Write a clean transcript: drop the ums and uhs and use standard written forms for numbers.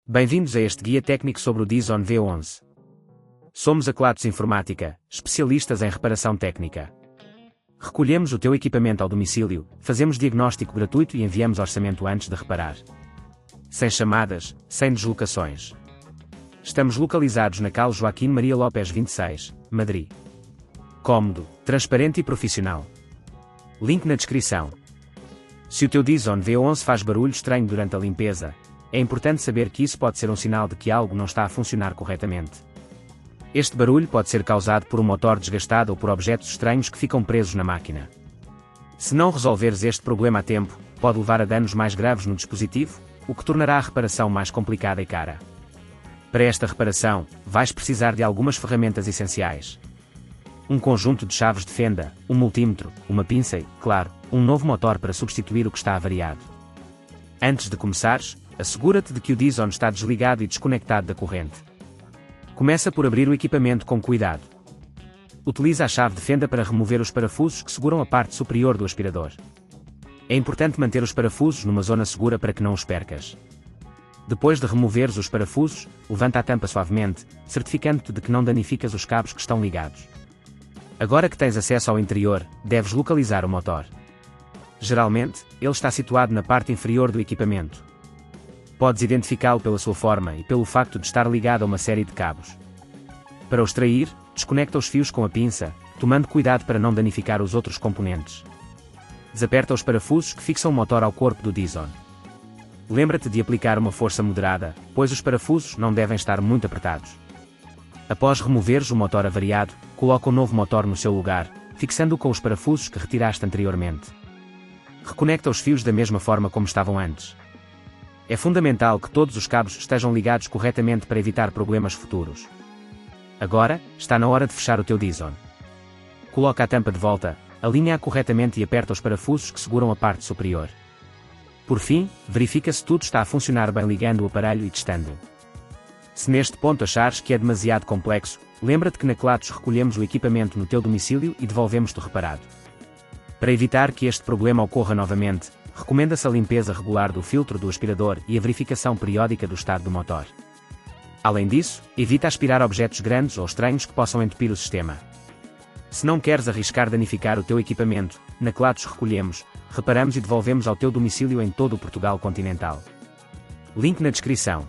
Bem-vindos a este guia técnico sobre o Dyson V11. Somos a Kelatos Informática, especialistas em reparação técnica. Recolhemos o teu equipamento ao domicílio, fazemos diagnóstico gratuito e enviamos orçamento antes de reparar. Sem chamadas, sem deslocações. Estamos localizados na Cal Joaquim Maria Lopes 26, Madrid. Cómodo, transparente e profissional. Link na descrição. Se o teu Dyson V11 faz barulho estranho durante a limpeza, é importante saber que isso pode ser um sinal de que algo não está a funcionar corretamente. Este barulho pode ser causado por um motor desgastado ou por objetos estranhos que ficam presos na máquina. Se não resolveres este problema a tempo, pode levar a danos mais graves no dispositivo, o que tornará a reparação mais complicada e cara. Para esta reparação, vais precisar de algumas ferramentas essenciais. Um conjunto de chaves de fenda, um multímetro, uma pinça e, claro, um novo motor para substituir o que está avariado. Antes de começares, assegura-te de que o Dyson está desligado e desconectado da corrente. Começa por abrir o equipamento com cuidado. Utiliza a chave de fenda para remover os parafusos que seguram a parte superior do aspirador. É importante manter os parafusos numa zona segura para que não os percas. Depois de removeres os parafusos, levanta a tampa suavemente, certificando-te de que não danificas os cabos que estão ligados. Agora que tens acesso ao interior, deves localizar o motor. Geralmente, ele está situado na parte inferior do equipamento. Podes identificá-lo pela sua forma e pelo facto de estar ligado a uma série de cabos. Para o extrair, desconecta os fios com a pinça, tomando cuidado para não danificar os outros componentes. Desaperta os parafusos que fixam o motor ao corpo do Dyson. Lembra-te de aplicar uma força moderada, pois os parafusos não devem estar muito apertados. Após removeres o motor avariado, coloca um novo motor no seu lugar, fixando-o com os parafusos que retiraste anteriormente. Reconecta os fios da mesma forma como estavam antes. É fundamental que todos os cabos estejam ligados corretamente para evitar problemas futuros. Agora, está na hora de fechar o teu Dyson. Coloca a tampa de volta, alinha-a corretamente e aperta os parafusos que seguram a parte superior. Por fim, verifica se tudo está a funcionar bem ligando o aparelho e testando-o. Se neste ponto achares que é demasiado complexo, lembra-te que na Kelatos recolhemos o equipamento no teu domicílio e devolvemos-te reparado. Para evitar que este problema ocorra novamente, recomenda-se a limpeza regular do filtro do aspirador e a verificação periódica do estado do motor. Além disso, evita aspirar objetos grandes ou estranhos que possam entupir o sistema. Se não queres arriscar danificar o teu equipamento, na Kelatos recolhemos, reparamos e devolvemos ao teu domicílio em todo o Portugal continental. Link na descrição.